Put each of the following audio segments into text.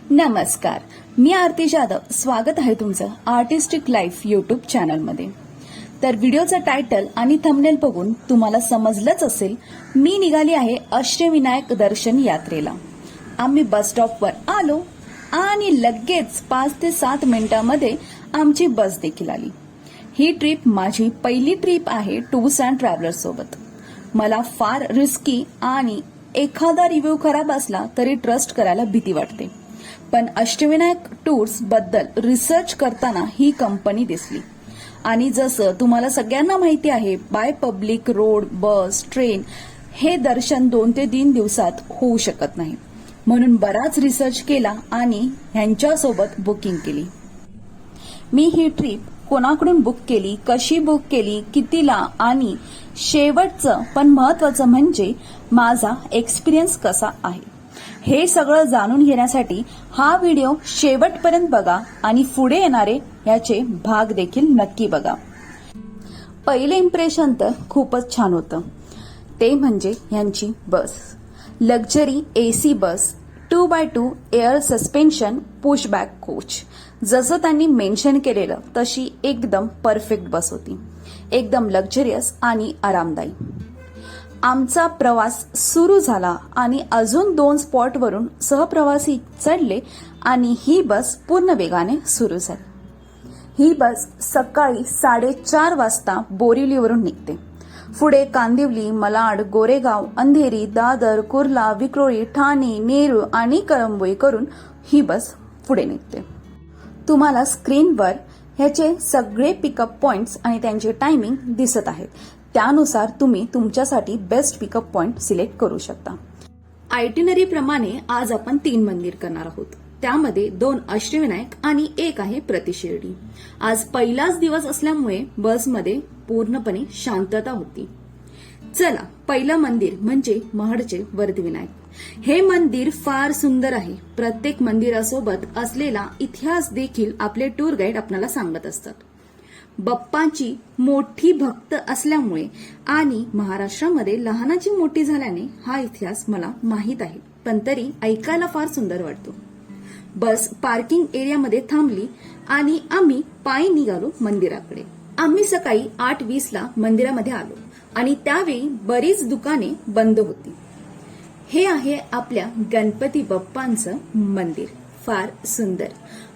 नमस्कार, मी आरती जाधव. स्वागत आहे तुमचं आर्टिस्टिक लाईफ यूट्यूब चॅनलमध्ये. तर व्हिडिओचं टायटल आणि थंबनेल बघून तुम्हाला समजलंच असेल, मी निघाली आहे अष्टविनायक दर्शन यात्रेला. आम्ही बस स्टॉपवर आलो आणि लगेच 5 ते 7 मिनिटांमध्ये आमची बस देखील आली. ही ट्रिप माझी पहिली ट्रिप आहे टूर्स अँड ट्रॅव्हलर्स सोबत. मला फार रिस्की आणि एखादा रिव्ह्यू खराब असला तरी ट्रस्ट करायला भीती वाटते. पण अष्टविनायक टूर्स बद्दल रिसर्च करताना ही कंपनी दिसली. आणि जसं तुम्हाला सगळ्यांना माहिती आहे, by public road, bus, train हे दर्शन 2 ते 3 दिवसात होऊ शकत नाही. म्हणून बराच रिसर्च केला आणि ह्यांच्यासोबत बुकिंग केली. मी ही ट्रिप कोणाकडून बुक केली, कशी बुक केली, कितीला आणि शेवटचं पण महत्वाचं म्हणजे माझा एक्सपिरियन्स कसा आहे, हे सगळं जाणून घेण्यासाठी हा व्हिडिओ शेवटपर्यंत बघा आणि पुढे येणारे याचे भाग देखील नक्की बघा. पहिले इम्प्रेशन तर खूपच छान होतं. ते म्हणजे यांची bus. Luxury AC bus, 2x2 air suspension pushback coach. जसं त्यांनी मेन्शन केलेलं तशी एकदम परफेक्ट बस होती. एकदम लक्झरियस आणि आरामदायी. आमचा प्रवास सुरू झाला आणि अजून 2 स्पॉटवरून सहप्रवासी चढले आणि ही बस पूर्ण वेगाने सुरू झाली. ही बस सकाळी 4:30 वाजता बोरिवलीवरून निघते. पुढे कांदिवली, malaड, गोरेगाव, अंधेरी, दादर, कुर्ला, विक्रोळी, ठाणे, नेरूळ आणि कळंबोई करून ही बस पुढे निघते. तुम्हाला स्क्रीनवर ह्याचे सगळे पिकअप पॉइंट्स आणि त्यांचे टायमिंग दिसत आहेत. त्यानुसार तुम्ही तुमच्यासाठी बेस्ट पिकअप पॉइंट सिलेक्ट करू शकता. आयटिनरी प्रमाणे आज आपण 3 मंदिर करणार आहोत. त्यामध्ये 2 अष्टविनायक आणि 1 आहे प्रतिशिर्डी. आज पहिलाच दिवस असल्यामुळे बसमध्ये पूर्णपणे शांतता होती. चला, पहिलं मंदिर म्हणजे महडचे वरदविनायक. हे मंदिर फार सुंदर आहे. प्रत्येक मंदिरासोबत असलेला इतिहास देखील आपले टूर गाईड आपल्याला सांगत असतात. बाप्पांची मोठी भक्त असल्यामुळे आणि महाराष्ट्रामध्ये लहानाची मोठी झाल्याने हा इतिहास मला माहीत आहे, पण तरी ऐकायला फार सुंदर वाटतो. बस पार्किंग एरियामध्ये थांबली आणि आम्ही पायी निघालो मंदिराकडे. आम्ही सकाळी 8:20 मंदिरामध्ये आलो आणि त्यावेळी बरीच दुकाने बंद होती. हे आहे आपल्या गणपती बाप्पांचं मंदिर. फार सुंदर.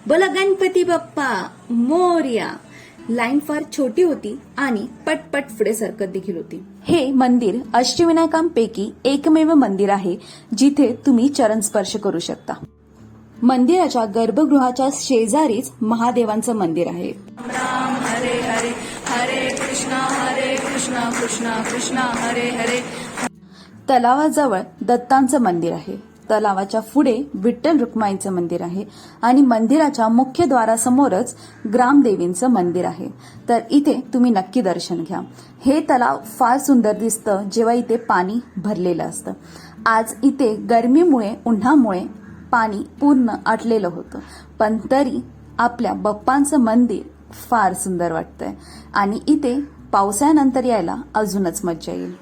बोला गणपती बाप्पा मोरया. लाईन फार छोटी होती आणि पटपट पुढे सरकत देखील होती. हे मंदिर अष्टविनायकांपैकी एकमेव मंदिर आहे जिथे तुम्ही चरण स्पर्श करू शकता. मंदिराच्या गर्भगृहाच्या शेजारीच महादेवांचं मंदिर आहे. राम हरे हरे हरे कृष्णा कृष्णा कृष्णा हरे हरे. तलावाजवळ दत्तांचं मंदिर आहे. तलावाच्या पुढे विठ्ठल रुक्माईचं मंदिर आहे आणि मंदिराच्या मुख्य द्वारासमोरच ग्रामदेवींचं मंदिर आहे. तर इथे तुम्ही नक्की दर्शन घ्या. हे तलाव फार सुंदर दिसतं जेव्हा इथे पाणी भरलेलं असतं. आज इथे गरमीमुळे, उन्हामुळे पाणी पूर्ण आटलेलं होतं, पण तरी आपल्या बाप्पांचं मंदिर फार सुंदर वाटतंय आणि इथे पावसाळ्यानंतर यायला अजूनच मजा येईल.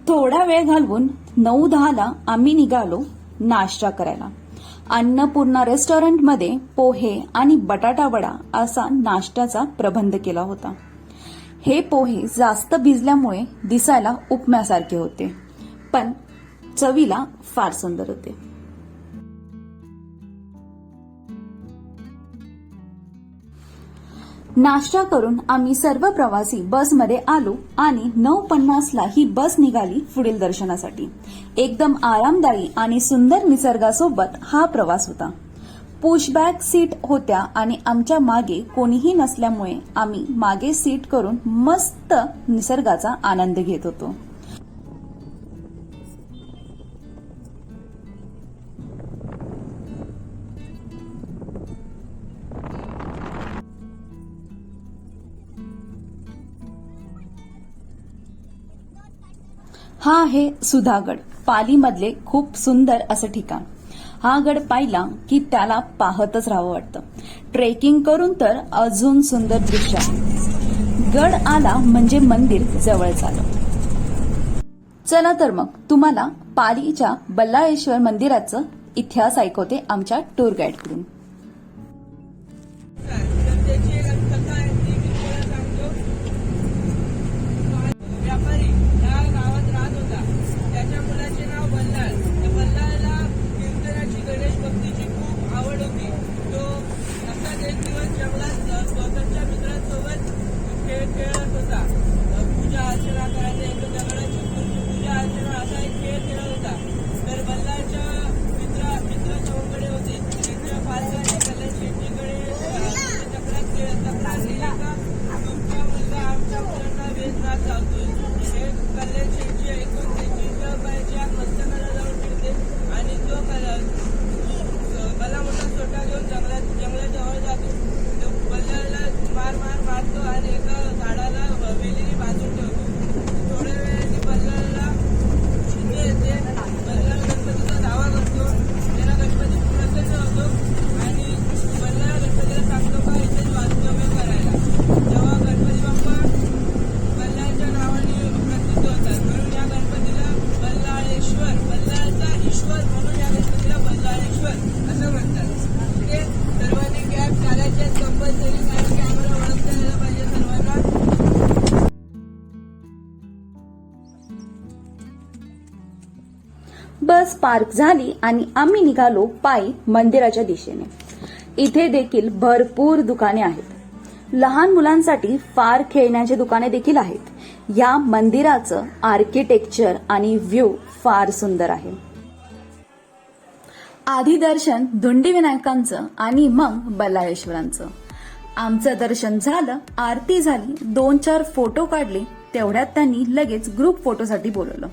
थोडा वेळ घालवून 9:10 आम्ही निघालो नाश्ता करायला. अन्नपूर्णा रेस्टॉरंटमध्ये पोहे आणि बटाटा वडा असा नाश्त्याचा प्रबंध केला होता. हे पोहे जास्त भिजल्यामुळे दिसायला उपम्यासारखे होते, पण चवीला फार सुंदर होते. नाश्ता करून आम्ही सर्व प्रवासी बसमध्ये आलो आणि 9:50 ही बस निघाली पुढील दर्शनासाठी. एकदम आरामदायी आणि सुंदर निसर्गासोबत हा प्रवास होता. पुशबॅक सीट होत्या आणि आमच्या मागे कोणीही नसल्यामुळे आम्ही मागे सीट करून मस्त निसर्गाचा आनंद घेत होतो. हा आहे सुधागड, पालीमधले खूप सुंदर असं ठिकाण. हा गड पाहिला की त्याला पाहतच राहावं वाटतं. ट्रेकिंग करून तर अजून सुंदर दृश्य आहे. गड आला म्हणजे मंदिर जवळच आलं. चला तर मग तुम्हाला पालीच्या बल्लाळेश्वर मंदिराचं इतिहास ऐकवते आमच्या टूर गाईडकडून. बस पार्क झाली आणि आम्ही निघालो पायी मंदिराच्या दिशेने. इथे देखील भरपूर दुकाने आहेत. लहान मुलांसाठी फार खेळण्याची दुकाने देखील आहेत. या मंदिराचं आर्किटेक्चर आणि व्ह्यू फार सुंदर आहे. आधी दर्शन धुंडी विनायकांचं आणि मग बल्लाळेश्वरांचं. आमचं दर्शन झालं, आरती झाली, 2-4 फोटो काढले. तेवढ्यात त्यांनी लगेच ग्रुप फोटोसाठी बोलवलं.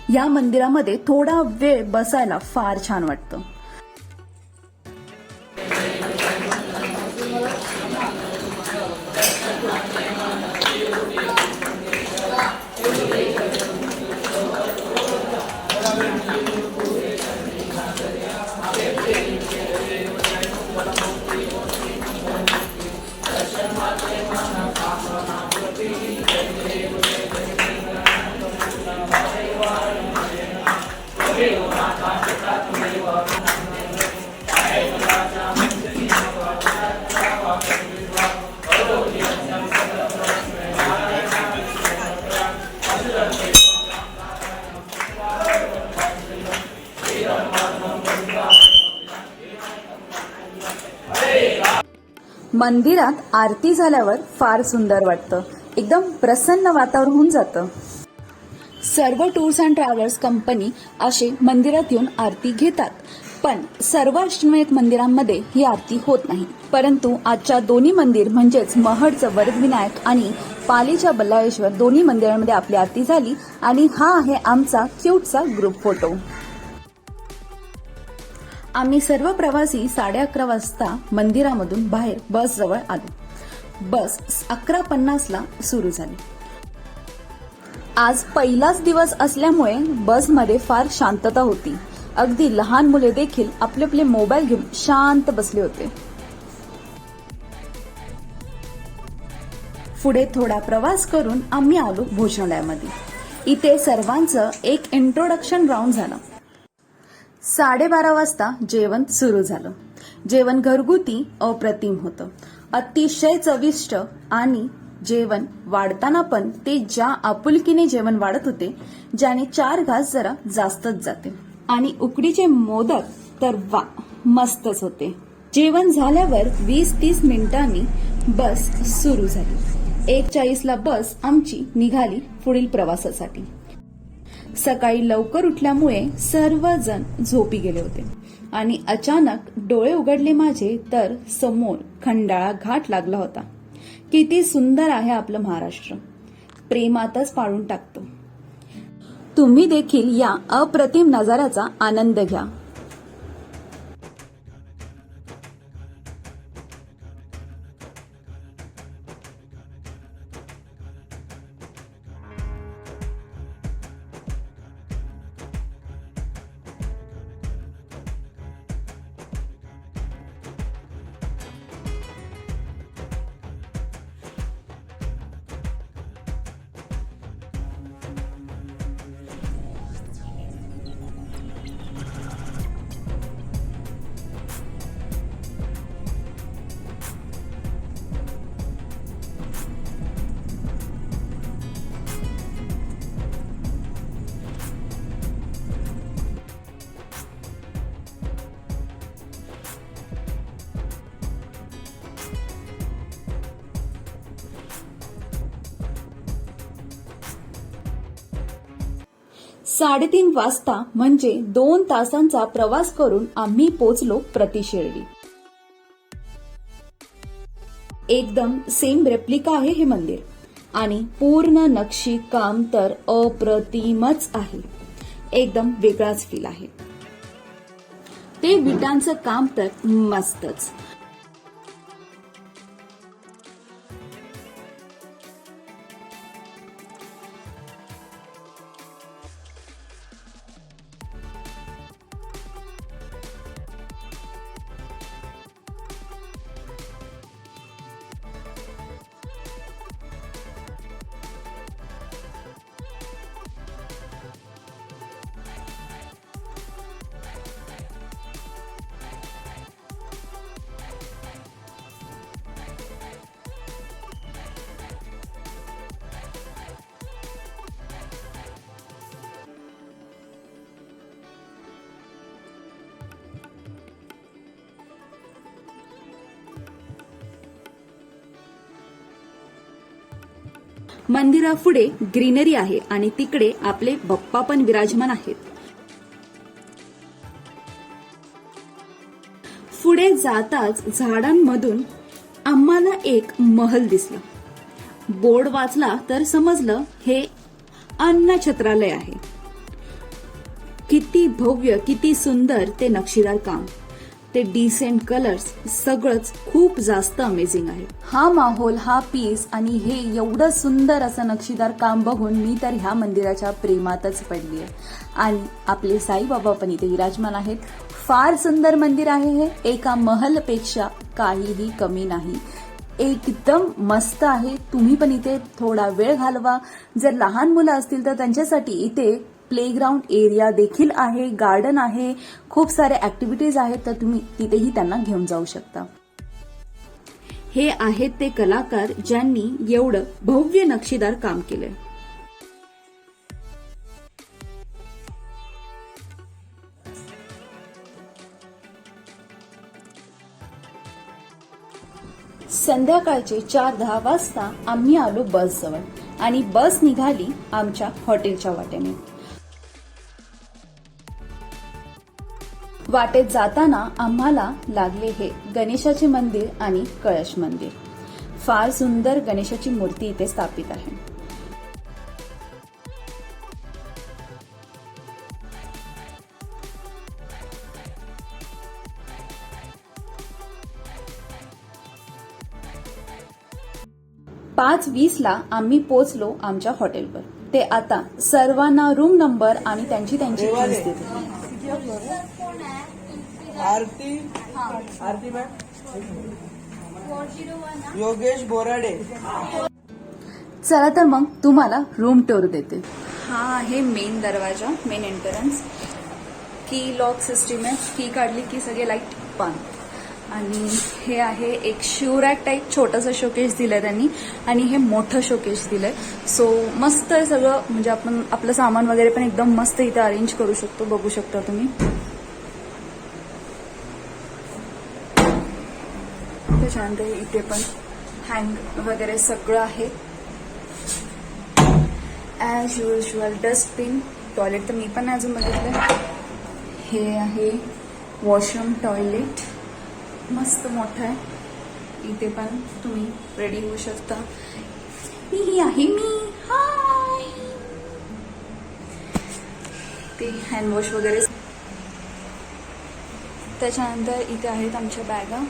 या मंदिरामध्ये थोडा वेळ बसायला फार छान वाटतं. मंदिरात आरती झाल्यावर फार सुंदर वाटतं. एकदम प्रसन्न वातावरण होऊन जातं. सर्व टूर्स अँड ट्रॅव्हल्स कंपनी असे मंदिरात येऊन आरती घेतात, पण सर्व अष्टविनायक मंदिरांमध्ये ही आरती होत नाही. परंतु आजच्या दोन्ही मंदिर म्हणजेच महडचं वरदविनायक आणि पालीच्या बल्लाळेश्वर दोन्ही मंदिरांमध्ये आपली आरती झाली आणि हा आहे आमचा क्यूटचा ग्रुप फोटो. आम्ही सर्व प्रवासी 11:30 वाजता मंदिरामधून बाहेर बस जवळ आलो. बस 11:50 सुरू झाली. आज पहिलाच दिवस असल्यामुळे बसमध्ये फार शांतता होती. अगदी लहान मुले देखील आपले आपले मोबाईल घेऊन शांत बसले होते. पुढे थोडा प्रवास करून आम्ही आलो भोजनालयामध्ये. इथे सर्वांचं एक इंट्रोडक्शन राऊंड झालं. 12:30 वाजता जेवण सुरू झालं. जेवण घरगुती अप्रतिम होतं. अतिशय चविष्ट आणि जेवण वाढताना पण ते ज्या आपुलकीने जेवण वाढत होते, ज्याने 4 घास जरा जास्तच जाते. आणि उकडीचे मोदक तर वा, मस्तच होते. जेवण झाल्यावर 20-30 मिनिटांनी बस सुरू झाली. 1:40ला बस आमची निघाली पुढील प्रवासासाठी. सकाळी लवकर उठल्यामुळे सर्वजण झोपी गेले होते आणि अचानक डोळे उघडले माझे तर समोर खंडाळा घाट लागला होता. किती सुंदर आहे आपलं महाराष्ट्र, प्रेमातच पाडून टाकतो. तुम्ही देखील या अप्रतिम नजाऱ्याचा आनंद घ्या. साडेतीन वाजता म्हणजे 2 तासांचा प्रवास करून आम्ही पोचलो प्रतिशिर्डी. एकदम सेम रेप्लिका आहे हे मंदिर आणि पूर्ण नक्षी काम तर अप्रतिमच आहे. एकदम वेगळाच फील आहे. ते विटांचं काम तर मस्तच. मंदिरापुढे ग्रीनरी आहे आणि तिकडे आपले बाप्पा पण विराजमान आहेत. पुढे जाताच झाडांमधून आम्हाला एक महल दिसला. बोर्ड वाचला तर समजलं हे अन्न छत्रालय आहे. किती भव्य, किती सुंदर ते नक्षीदार काम, ते डिसेंट कलर्स, सगळंच खूप जास्त अमेझिंग आहे. हा माहोल, हा पीस आणि हे एवढं सुंदर असं नक्षीदार काम बघून मी तर ह्या मंदिराच्या प्रेमातच पडली आहे. आणि आपले साईबाबा पण इथे विराजमान आहेत. फार सुंदर मंदिर आहे हे, एका महलपेक्षा काहीही कमी नाही. एकदम मस्त आहे. तुम्ही पण इथे थोडा वेळ घालवा. जर लहान मुलं असतील तर त्यांच्यासाठी इथे प्लेग्राऊंड एरिया देखील आहे, गार्डन आहे, खूप सारे ऍक्टिव्हिटीज आहेत, तर तुम्ही तिथेही त्यांना घेऊन जाऊ शकता. हे आहेत ते कलाकार ज्यांनी एवढं भव्य नक्षीदार काम केलंय. संध्याकाळचे 4:10 वाजता आम्ही आलो बसजवळ आणि बस निघाली आमच्या हॉटेलच्या वाटेने. वाटेत जाताना आम्हाला लागले हे गणेशाचे मंदिर आणि कळश मंदिर. फार सुंदर गणेशाची मूर्ती इथे स्थापित आहे. पाच 20ला आम्ही पोहोचलो आमच्या हॉटेलवर. ते आता सर्वांना रूम नंबर आणि त्यांची फीस देते. आरती मॅम, योगेश बोराडे. चला तर मग तुम्हाला रूम टूर देते. हा आहे मेन दरवाजा, मेन एंट्रन्स. की लॉक सिस्टीम आहे. की काढली की सगळे लाईट बंद. आणि हे आहे एक शिवरॅक टाईप छोटंसं शोकेस दिलंय त्यांनी आणि हे मोठं शोकेस दिलंय. सो मस्त आहे सगळं. म्हणजे आपण आपलं सामान वगैरे पण एकदम मस्त इथे अरेंज करू शकतो. बघू शकता तुम्ही. छान आहे इथे पण हँग वगैरे सगळं आहे. As usual dustbin. टॉयलेट तर मी पण नाही अजून बघितलं. हे आहे वॉशरूम टॉयलेट, मस्त मोठं आहे. इथे पण तुम्ही रेडी होऊ शकता. ही आहे मी. हाय. ते हँडवॉश वगैरे. त्याच्यानंतर इथे आहेत आमच्या बॅगा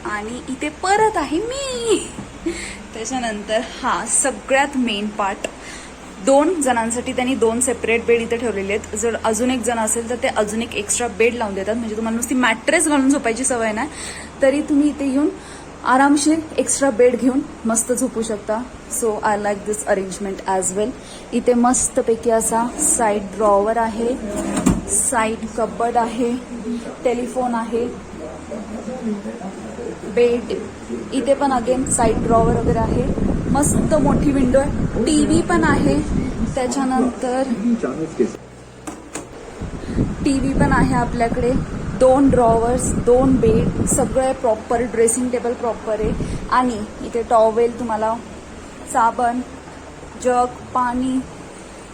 आणि इथे परत आहे मी. त्याच्यानंतर हा सगळ्यात मेन पार्ट. 2 जणांसाठी त्यांनी 2 सेपरेट बेड इथे ठेवलेले आहेत. जर अजून एक जण असेल तर ते अजून एक एक्स्ट्रा बेड लावून देतात. म्हणजे तुम्हाला नुसती मॅट्रेस घालून झोपायची सवय नाही, तरी तुम्ही इथे येऊन आरामशीर एक्स्ट्रा बेड घेऊन मस्त झोपू शकता. So I like this arrangement as well. इथे मस्तपैकी असा साईड ड्रॉवर आहे, साईड कबर्ड आहे, टेलिफोन आहे, बेड. इथे पण अगेन साईड ड्रॉवर वगैरे आहे. मस्त मोठी विंडो आहे. टीव्ही पण आहे. त्याच्यानंतर टीव्ही पण आहे आपल्याकडे. 2 ड्रॉवर्स, 2 बेड, सगळे प्रॉपर. ड्रेसिंग टेबल प्रॉपर आहे. आणि इथे टॉवेल, तुम्हाला साबण, जग, पाणी.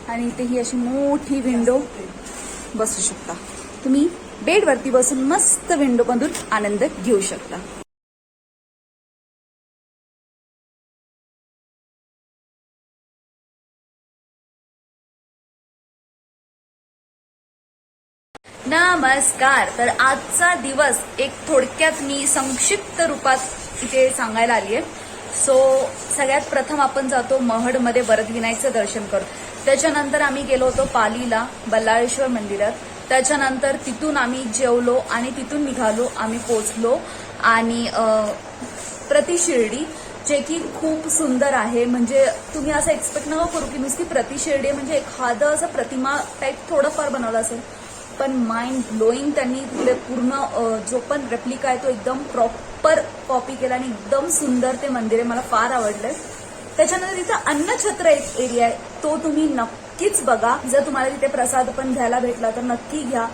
आणि इथे ही अशी मोठी विंडो. बसू शकता तुम्ही बेडवरती बसून मस्त विंडोमधून आनंद घेऊ शकता. नमस्कार. तर आजचा दिवस एक थोडक्यात मी संक्षिप्त रूपात इथे सांगायला आली आहे. सो सगळ्यात प्रथम आपण जातो महडमध्ये वरदविनायकचं दर्शन करू. त्याच्यानंतर आम्ही गेलो होतो पालीला बल्लाळेश्वर मंदिरात. त्याच्यानंतर तिथून आम्ही जेवलो आणि तिथून निघालो. आम्ही पोचलो आणि प्रतिशिर्डी, जे की खूप सुंदर आहे. म्हणजे तुम्ही असं एक्सपेक्ट नका करू की नुसती प्रतिशिर्डी म्हणजे एखादं असं प्रतिमा टाईप थोडंफार बनवलं असेल, पण माइंड ब्लोईंग. त्यांनी तिकडे पूर्ण जो पण रेप्लिका आहे तो एकदम प्रॉपर कॉपी केला आणि एकदम सुंदर ते मंदिर आहे. मला फार आवडलंय. त्याच्यानंतर तिथं अन्नछत्र एक एरिया आहे, तो तुम्ही नक्कीच बघा. जर तुम्हाला तिथे प्रसाद पण घ्यायला भेटला तर नक्की घ्या.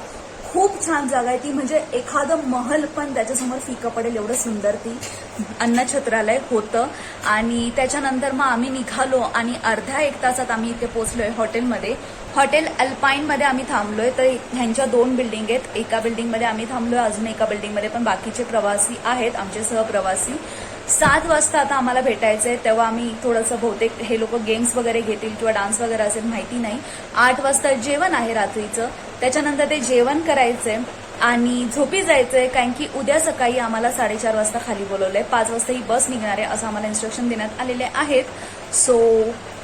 खूप छान जागा आहे ती. म्हणजे एखादं महल पण त्याच्यासमोर फिकं पडेल एवढं सुंदर ती अन्नछत्रालय होतं. आणि त्याच्यानंतर मग आम्ही निघालो आणि अर्ध्या 1 तासात आम्ही इथे पोहोचलोय हॉटेलमध्ये. हॉटेल अल्पाईनमध्ये आम्ही थांबलोय. तर ह्यांच्या 2 बिल्डिंग आहेत. एका बिल्डिंगमध्ये आम्ही थांबलोय, अजून एका बिल्डिंगमध्ये पण बाकीचे प्रवासी आहेत, आमचे सहप्रवासी. 7 वाजता आता आम्हाला भेटायचंय. तेव्हा आम्ही थोडंसं, बहुतेक हे लोक गेम्स वगैरे घेतील किंवा डान्स वगैरे असेल, माहिती नाही. 8 वाजता जेवण आहे रात्रीचं. त्याच्यानंतर ते जेवण करायचंय आणि झोपी जायचंय, कारण की उद्या सकाळी आम्हाला 4:30 वाजता खाली बोलवलंय. 5 वाजता ही बस निघणार आहे असं आम्हाला इन्स्ट्रक्शन देण्यात आलेले आहेत. सो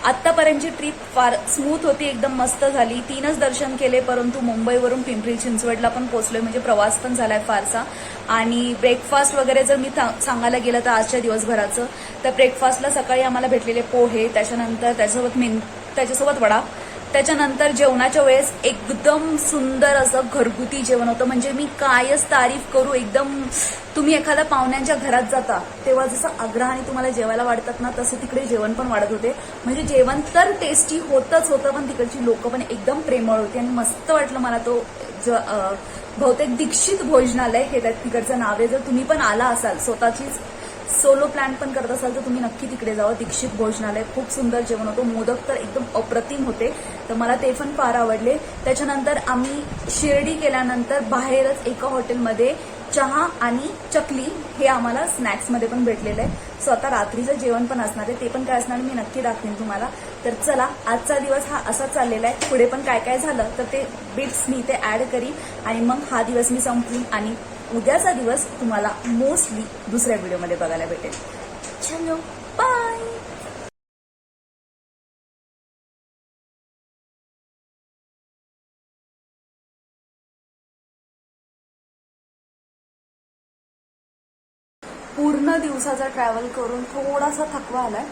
आत्तापर्यंतची ट्रिप फार स्मूथ होती, एकदम मस्त झाली. 3च दर्शन केले, परंतु मुंबईवरून पिंपरी चिंचवडला पण पोहोचलोय. म्हणजे प्रवास पण झालाय फारसा. आणि ब्रेकफास्ट वगैरे जर मी सांगायला गेलं तर आजच्या दिवसभराचं, तर ब्रेकफास्टला सकाळी आम्हाला भेटलेले पोहे, त्याच्यानंतर त्याच्यासोबत वडा. त्याच्यानंतर जेवणाच्या वेळेस एकदम सुंदर असं घरगुती जेवण होतं. म्हणजे मी कायच तारीफ करू. एकदम तुम्ही एखाद्या पाहुण्यांच्या घरात जाता तेव्हा जसं आग्रहाने तुम्हाला जेवायला वाढतात ना, तसं तिकडे जेवण पण वाढत होते. म्हणजे जेवण तर टेस्टी होतच होतं, पण तिकडची लोक पण एकदम प्रेमळ होती आणि मस्त वाटलं मला. तो बहुतेक दीक्षित भोजनालय हे तिकडचं नाव आहे. जर तुम्ही पण आला असाल, स्वतःचीच सोलो प्लॅन पण करत असाल तर तुम्ही नक्की तिकडे जावं. दीक्षित भोजनालय. खूप सुंदर जेवण होतं. मोदक तर एकदम अप्रतिम होते, तर मला ते पण फार आवडले. त्याच्यानंतर आम्ही शिर्डी केल्यानंतर बाहेरच एका हॉटेलमध्ये चहा आणि चकली हे आम्हाला स्नॅक्समध्ये पण भेटलेलं आहे. सो आता रात्रीचं जेवण पण असणार आहे, ते पण काय असणार मी नक्की दाखवेन तुम्हाला. तर चला, आजचा दिवस हा असा चाललेला आहे. पुढे पण काय काय झालं तर ते बिट्स मी इथे ऍड करीन आणि मग हा दिवस मी संपवीन आणि उद्याचा दिवस तुम्हाला मोस्टली दुसऱ्या व्हिडिओमध्ये बघायला भेटेल. चलो बाय. पूर्ण दिवसाचा ट्रॅव्हल करून थोडासा थकवा आलाय,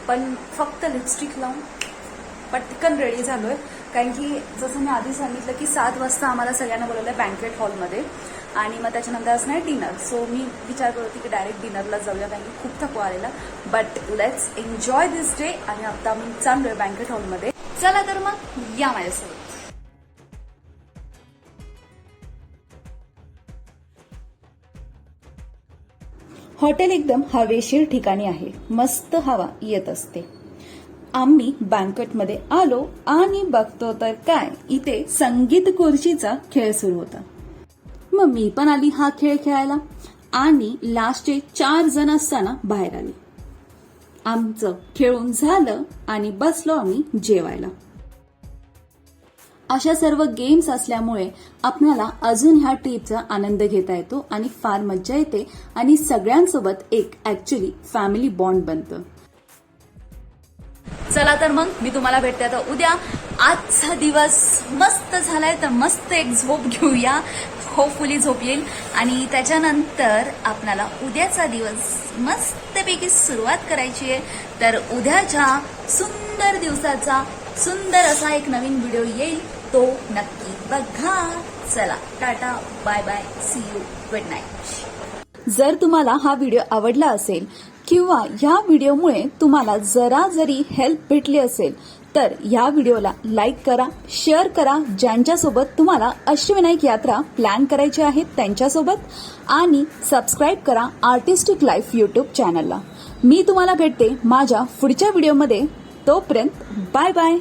पण फक्त लिपस्टिक लावून पटकन रेडी झालोय. कारण की जसं मी आधी सांगितलं की 7 वाजता आम्हाला सगळ्यांना बोलवलंय बँकेट हॉलमध्ये आणि मग त्याच्यानंतर असणार आहे डिनर. सो मी विचार करत होती की डायरेक्ट डिनरला जाऊया, कारण की खूप थकवा आलेला. But let's enjoy this day. आणि आता मी चाललोय बँकेट हॉलमध्ये. चला तर मग या माझ्यासोबत. हॉटेल एकदम हवेशीर ठिकाणी आहे. मस्त हवा येत असते. आम्ही बँकेटमध्ये आलो आणि बघतो तर काय, इथे संगीत खुर्चीचा खेळ सुरू होता. मग मी पण आली हा खेळ खेळायला आणि लास्टचे 4 जण असताना बाहेर आले. आमचं खेळून झालं आणि बसलो आम्ही जेवायला. अशा सर्व गेम्स असल्यामुळे आपल्याला अजून ह्या ट्रिपचा आनंद घेता येतो आणि फार मज्जा येते आणि सगळ्यांसोबत एक ऍक्च्युली फॅमिली बॉन्ड बनतं. चला तर मग मी तुम्हाला भेटते आता उद्या. आजचा दिवस मस्त झालाय तर मस्त एक झोप घेऊया. होपफुली झोप येईल आणि त्याच्यानंतर आपल्याला उद्याचा दिवस मस्तपैकी सुरुवात करायची आहे. तर उद्याच्या सुंदर दिवसाचा सुंदर असा एक नवीन व्हिडिओ येईल, तो नक्की बघा. चला tata bye bye, see you, good night. जर तुम्हाला हा व्हिडिओ आवडला असेल किंवा या व्हिडिओमुळे तुम्हाला जरा जरी हेल्प भेटली असेल तर या व्हिडिओला लाईक करा, शेअर करा. ज्यांच्यासोबत तुम्हाला अष्टविनायक यात्रा प्लॅन करायची आहे त्यांच्यासोबत, आणि सबस्क्राईब करा आर्टिस्टिक लाईफ यूट्यूब चॅनलला. मी तुम्हाला भेटते माझ्या पुढच्या व्हिडिओमध्ये. तोपर्यंत बाय बाय.